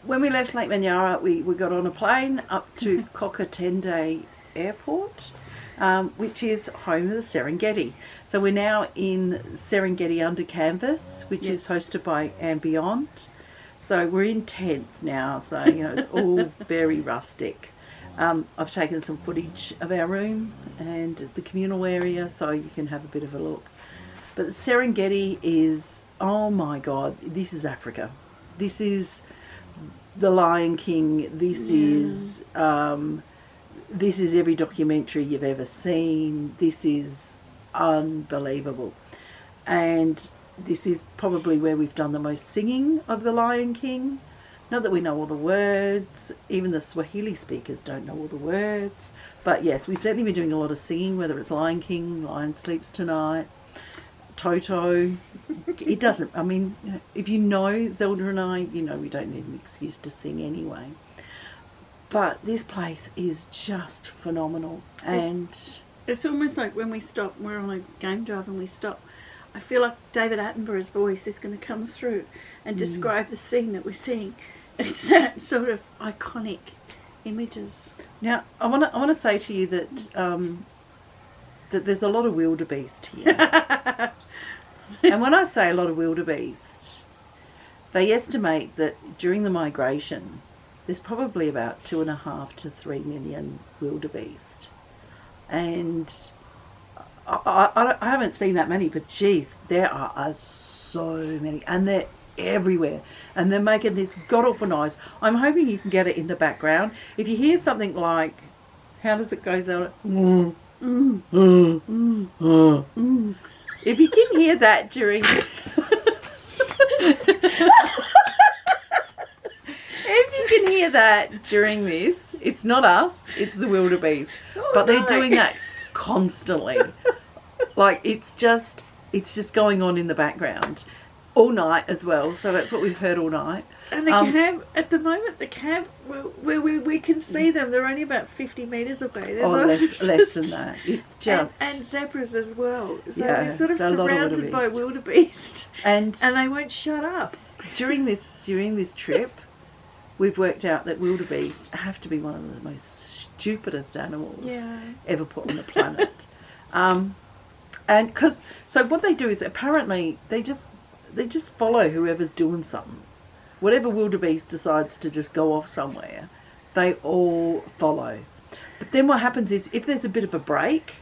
when we left Lake Manyara, we got on a plane up to Kokatende Airport, which is home of the Serengeti. So we're now in Serengeti Under Canvas, which is hosted by Ambient. So we're in tents now, so it's all very rustic. I've taken some footage of our room and the communal area, so you can have a bit of a look. But the Serengeti is, oh my God, this is Africa. This is the Lion King. This is every documentary you've ever seen. This is unbelievable. And this is probably where we've done the most singing of the Lion King. Not that we know all the words, even the Swahili speakers don't know all the words. But yes, we've certainly been doing a lot of singing, whether it's Lion King, Lion Sleeps Tonight, Toto. It doesn't, I mean, if you know Zelda and I, we don't need an excuse to sing anyway. But this place is just phenomenal. And it's almost like when we stop, we're on a game drive and we stop, I feel like David Attenborough's voice is going to come through and describe the scene that we're seeing. It's that sort of iconic images. Now, I want to say to you that that there's a lot of wildebeest here. And when I say a lot of wildebeest, they estimate that during the migration, there's probably about 2.5 to 3 million wildebeest. And I haven't seen that many, but geez, there are so many, and they're everywhere, and they're making this god-awful noise. I'm hoping you can get it in the background. If you hear something like, how does it go, Zelda? If you can hear that during if you can hear that during this, it's not us, it's the wildebeest. But they're doing that constantly. Like it's just going on in the background all night as well. So that's what we've heard all night. And the cab, at the moment, where we can see them, they're only about 50 metres away. There's less than that. It's just... And zebras as well. So yeah, we're sort of surrounded by wildebeest. And they won't shut up. During this trip, we've worked out that wildebeest have to be one of the most stupidest animals ever put on the planet. So what they do is apparently they just follow whoever's doing something. Whatever wildebeest decides to just go off somewhere, they all follow. But then what happens is if there's a bit of a break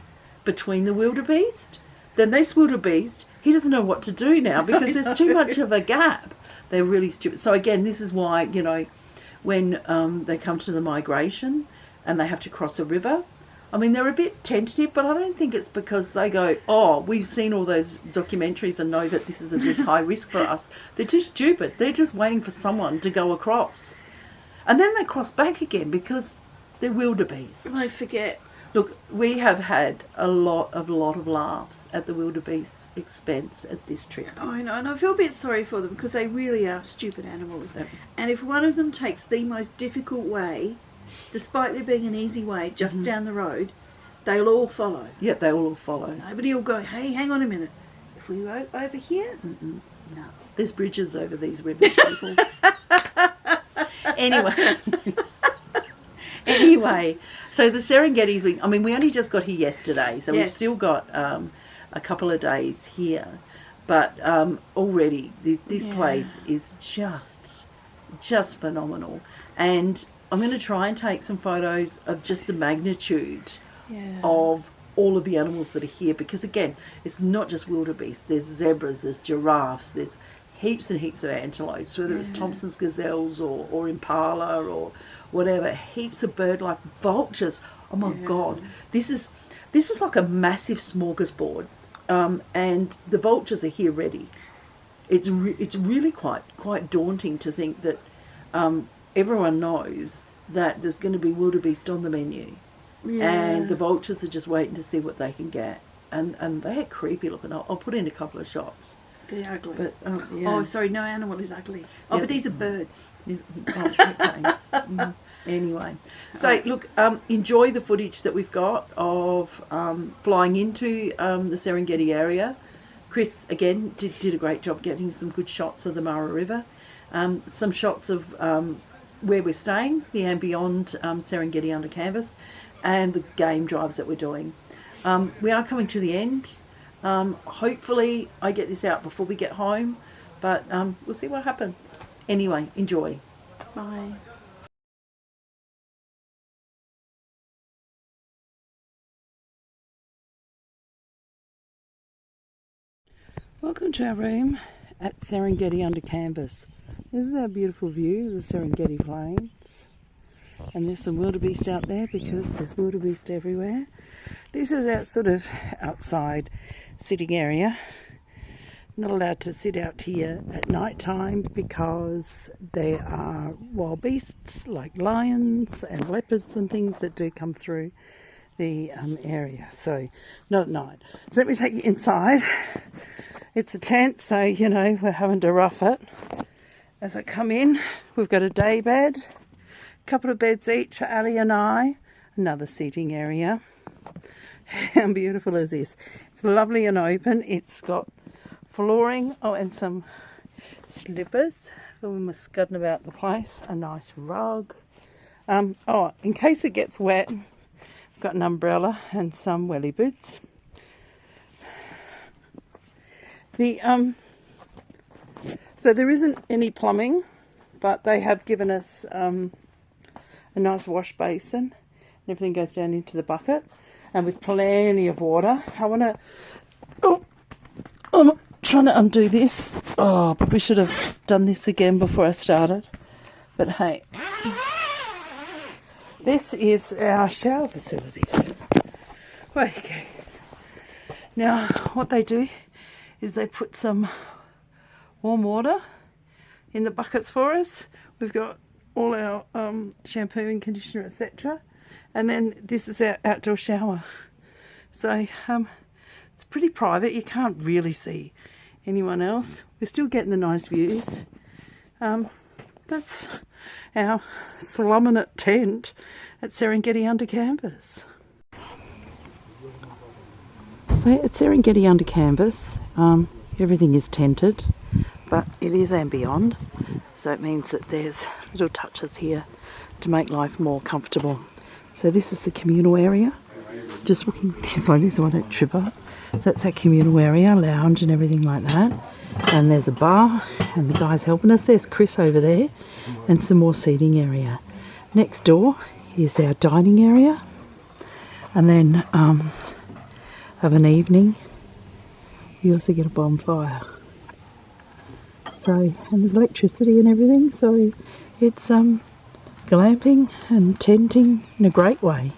between the wildebeest, then this wildebeest, he doesn't know what to do now because there's too much of a gap. They're really stupid. So again, this is why, when they come to the migration and they have to cross a river, I mean, they're a bit tentative, but I don't think it's because they go, oh, we've seen all those documentaries and know that this is a big high risk for us. They're too stupid. They're just waiting for someone to go across. And then they cross back again because they're wildebeest. I forget. Look, we have had a lot of laughs at the wildebeest's expense at this trip. I know, and I feel a bit sorry for them because they really are stupid animals. Yep. And if one of them takes the most difficult way, despite there being an easy way just down the road, they'll all follow. Yeah, they will all follow. Nobody will go, hey, hang on a minute. If we go over here? No. There's bridges over these rivers, people. Anyway, so the Serengeti's, we only just got here yesterday, so we've still got a couple of days here. But already this place is just phenomenal. And I'm going to try and take some photos of just the magnitude of all of the animals that are here, because again, it's not just wildebeest. There's zebras, there's giraffes, there's heaps and heaps of antelopes, whether it's Thompson's gazelles or impala or whatever. Heaps of bird-like vultures. Oh my God, this is like a massive smorgasbord, and the vultures are here ready. It's really quite daunting to think that everyone knows that there's going to be wildebeest on the menu, and the vultures are just waiting to see what they can get, and they're creepy looking. I'll put in a couple of shots. They're ugly. But, oh, sorry, no animal is ugly. Oh, but these are birds. Anyway, so look, enjoy the footage that we've got of flying into the Serengeti area. Chris, again, did a great job getting some good shots of the Mara River. Some shots of where we're staying, the and beyond Serengeti Under Canvas, and the game drives that we're doing. We are coming to the end. Hopefully I get this out before we get home, but we'll see what happens. Anyway, enjoy. Bye. Welcome to our room at Serengeti Under Canvas. This is our beautiful view of the Serengeti Plains. And there's some wildebeest out there because there's wildebeest everywhere. This is our sort of outside sitting area. Not allowed to sit out here at night time because there are wild beasts like lions and leopards and things that do come through the area. So not at night. So let me take you inside. It's a tent, so you know we're having to rough it. As I come in, we've got a day bed, a couple of beds each for Ali and I, another seating area. How beautiful is this? It's lovely and open. It's got flooring, and some slippers for when we're scudding about the place, a nice rug. In case it gets wet, I've got an umbrella and some welly boots. So there isn't any plumbing, but they have given us a nice wash basin, and everything goes down into the bucket, and with plenty of water. I'm trying to undo this. But we should have done this again before I started. But hey, this is our shower facilities. Okay. Now, what they do is they put some warm water in the buckets for us. We've got all our shampoo and conditioner, etc. And then this is our outdoor shower. So it's pretty private. You can't really see anyone else. We're still getting the nice views. That's our slumming tent at Serengeti Under Canvas. So at Serengeti Under Canvas, everything is tented, but it is and beyond. So it means that there's little touches here to make life more comfortable. So this is the communal area. Just walking this way so I don't trip up. So that's our communal area, lounge and everything like that. And there's a bar and the guy's helping us. There's Chris over there and some more seating area. Next door is our dining area. And then of an evening, you also get a bonfire. So, and there's electricity and everything. So it's glamping and tenting in a great way.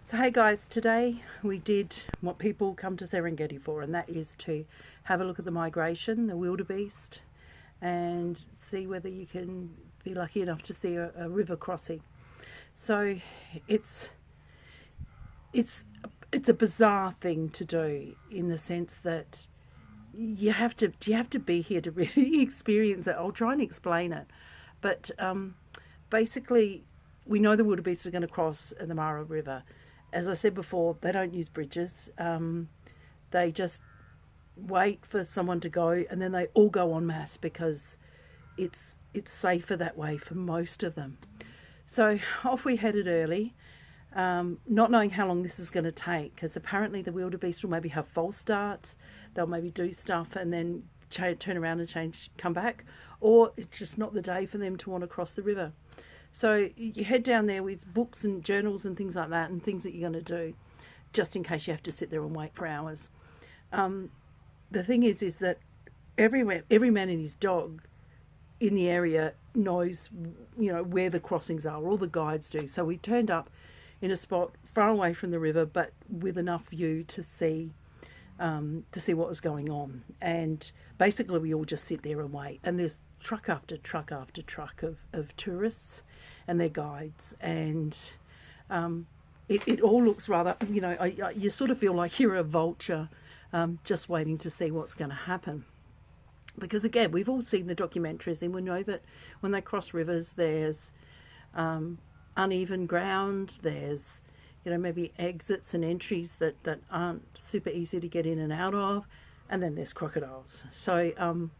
So hey guys, today we did what people come to Serengeti for, and that is to have a look at the migration, the wildebeest, and see whether you can be lucky enough to see a river crossing. So it's a bizarre thing to do, in the sense that you have to be here to really experience it. I'll try and explain it, but basically we know the wildebeest are going to cross the Mara River. As I said before, they don't use bridges. They just wait for someone to go, and then they all go en masse because it's safer that way for most of them. So off we headed early, not knowing how long this is going to take, because apparently the wildebeest will maybe have false starts. They'll maybe do stuff and then turn around and come back, or it's just not the day for them to want to cross the river. So you head down there with books and journals and things like that, and things that you're going to do, just in case you have to sit there and wait for hours. The thing is that every man and his dog in the area knows, where the crossings are. All the guides do. So we turned up in a spot far away from the river, but with enough view to see what was going on. And basically we all just sit there and wait. And there's truck after truck after truck of tourists and their guides. And it all looks rather, you sort of feel like you're a vulture just waiting to see what's going to happen. Because again, we've all seen the documentaries and we know that when they cross rivers, there's uneven ground, there's maybe exits and entries that aren't super easy to get in and out of, and then there's crocodiles. So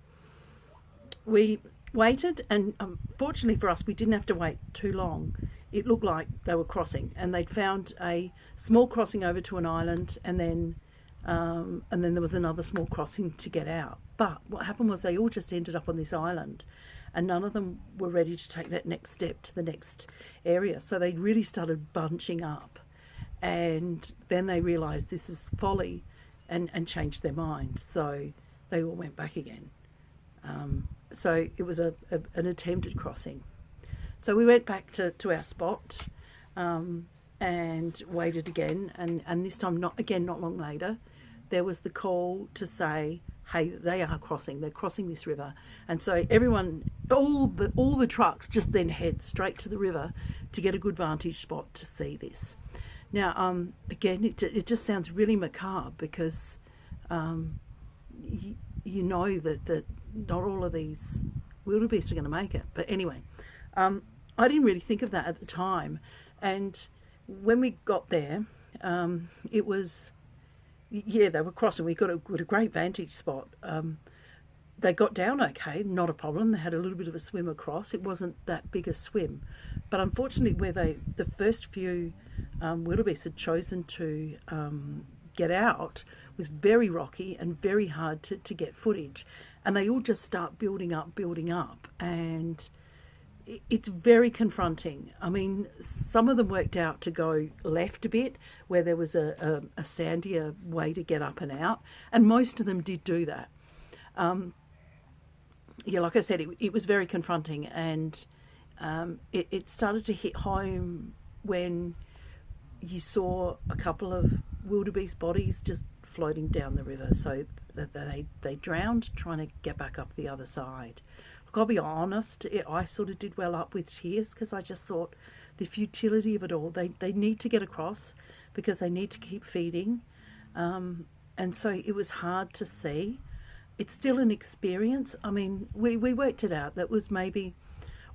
we waited, and fortunately for us, we didn't have to wait too long. It looked like they were crossing, and they'd found a small crossing over to an island, and then there was another small crossing to get out. But what happened was they all just ended up on this island, and none of them were ready to take that next step to the next area. So they really started bunching up. And then they realised this was folly and changed their mind. So they all went back again. So it was an attempted crossing. So we went back to our spot and waited again. And this time, not long later, there was the call to say, hey, they are crossing. They're crossing this river. And so everyone, all the trucks just then head straight to the river to get a good vantage spot to see this. Now, again, it just sounds really macabre because you know that not all of these wildebeest are going to make it. But anyway, I didn't really think of that at the time. And when we got there, it was, they were crossing. We got a great vantage spot. They got down okay, not a problem. They had a little bit of a swim across. It wasn't that big a swim. But unfortunately, where the first few wildebeest had chosen to get out was very rocky and very hard to get footage. And they all just start building up. And it's very confronting. I mean, some of them worked out to go left a bit where there was a sandier way to get up and out. And most of them did do that. Like I said, it was very confronting, and it started to hit home when you saw a couple of wildebeest bodies just floating down the river. So that they drowned trying to get back up the other side. Look, I'll be honest, I sort of did well up with tears because I just thought the futility of it all. They need to get across because they need to keep feeding, and so it was hard to see. It's still an experience. I mean, we worked it out. That was maybe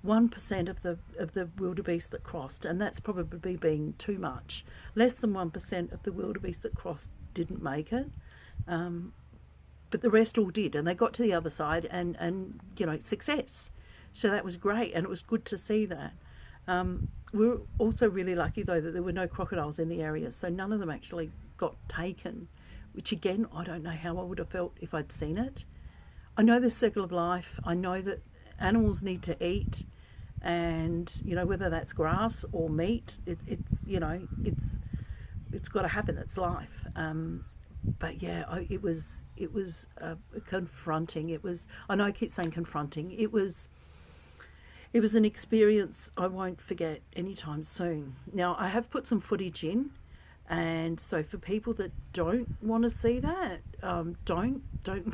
1% of the wildebeest that crossed, and that's probably being too much. Less than 1% of the wildebeest that crossed didn't make it, but the rest all did, and they got to the other side, and success. So that was great, and it was good to see that. We were also really lucky though that there were no crocodiles in the area, so none of them actually got taken. Which again, I don't know how I would have felt if I'd seen it. I know the circle of life. I know that animals need to eat, and whether that's grass or meat, it's got to happen. It's life. But yeah, it was confronting. I know I keep saying confronting. It was an experience I won't forget anytime soon. Now I have put some footage in. And so for people that don't want to see that, don't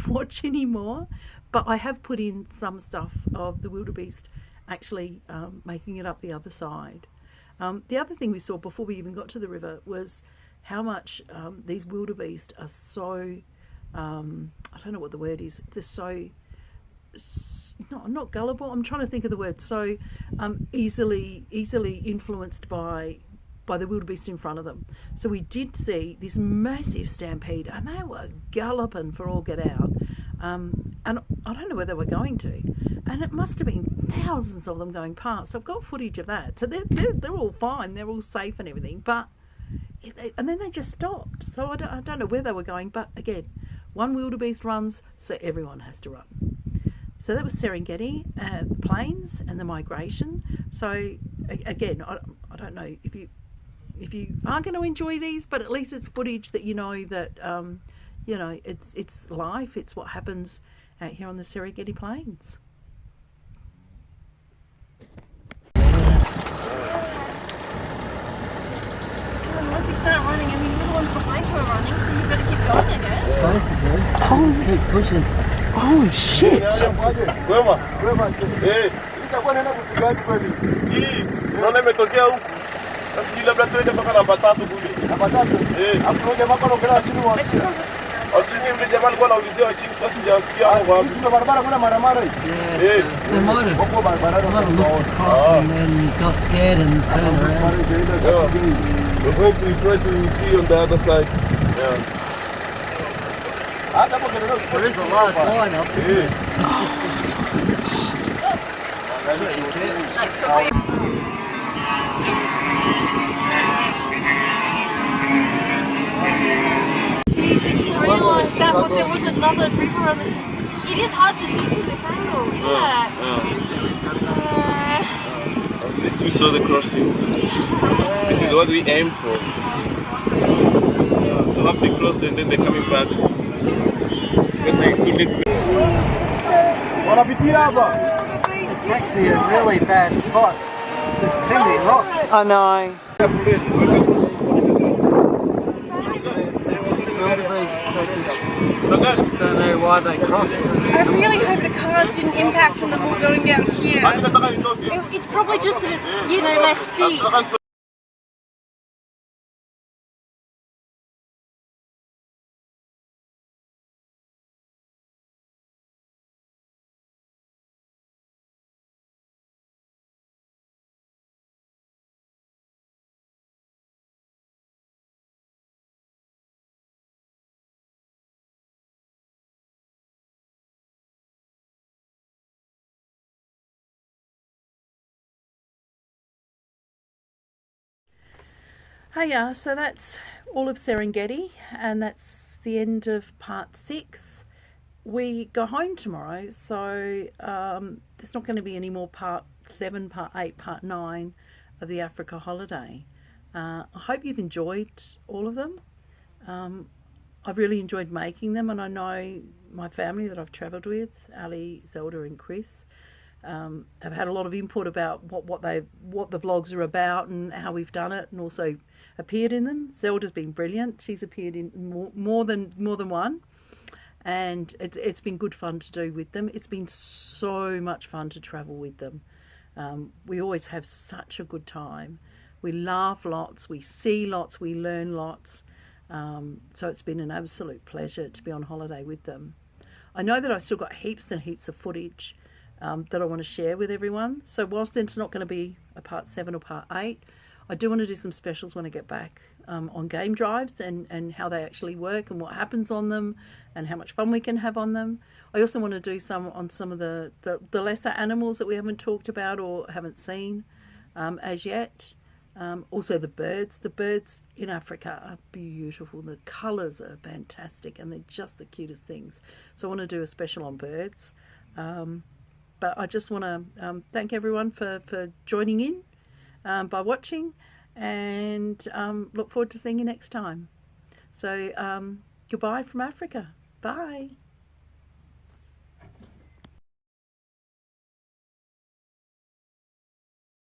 watch anymore. But I have put in some stuff of the wildebeest actually making it up the other side. The other thing we saw before we even got to the river was how much these wildebeest are so, I don't know what the word is, they're so, not gullible, I'm trying to think of the word, so easily influenced by the wildebeest in front of them. So we did see this massive stampede, and they were galloping for all get out. And I don't know where they were going to. And it must have been thousands of them going past. I've got footage of that. So they're all fine. They're all safe and everything. But and then they just stopped. So I don't know where they were going. But again, one wildebeest runs, so everyone has to run. So that was Serengeti, the plains and the migration. So again, I don't know if you are going to enjoy these, but at least it's footage that that it's life, it's what happens out here on the Serengeti Plains. Once you start running, I mean, little ones behind you are running, so you've got to keep going, I guess. Basically, just keep pushing. Holy shit! Naona imetokea huku. Sasa sijui labda tuende mpaka namba 3 kule. Namba 3? Hapo ndio jamaa anaongelea chini wasikia. Chini yule jamaa alikuwa anaulizia chini, sasa sijasikia hapo wapi. Sisi ndo barabara kuna mara hii. They might have looked across and then got scared and turned around. We're going to try to see on the other side. Yeah. There is a large line up, isn't there? Realise that there was another river on it is hard to see from this angle, isn't it? At least we saw the crossing. This is what we aimed for. So have they crossed and then they're coming back. Because they couldn't. It's actually a really bad spot. There's too many rocks. I know. They just don't know why they crossed. I really hope the cars didn't impact on them all going down here. It's probably just that it's, you know, less steep. Hey, so that's all of Serengeti, and that's the end of part 6. We go home tomorrow, so there's not going to be any more part 7, part 8, part 9 of the Africa holiday. I hope you've enjoyed all of them. I've really enjoyed making them, and I know my family that I've travelled with, Ali, Zelda and Chris, have had a lot of input about what the vlogs are about and how we've done it, and also appeared in them. Zelda's been brilliant. She's appeared in more than one, and it's been good fun to do with them. It's been so much fun to travel with them. We always have such a good time. We laugh lots, we see lots, we learn lots. So it's been an absolute pleasure to be on holiday with them. I know that I've still got heaps and heaps of footage that I want to share with everyone. So whilst it's not going to be a part 7 or part 8, I do want to do some specials when I get back on game drives and how they actually work and what happens on them and how much fun we can have on them. I also want to do some on some of the lesser animals that we haven't talked about or haven't seen as yet. Also the birds. The birds in Africa are beautiful. The colours are fantastic and they're just the cutest things. So I want to do a special on birds. But I just want to thank everyone for joining in by watching, and look forward to seeing you next time. So goodbye from Africa. Bye.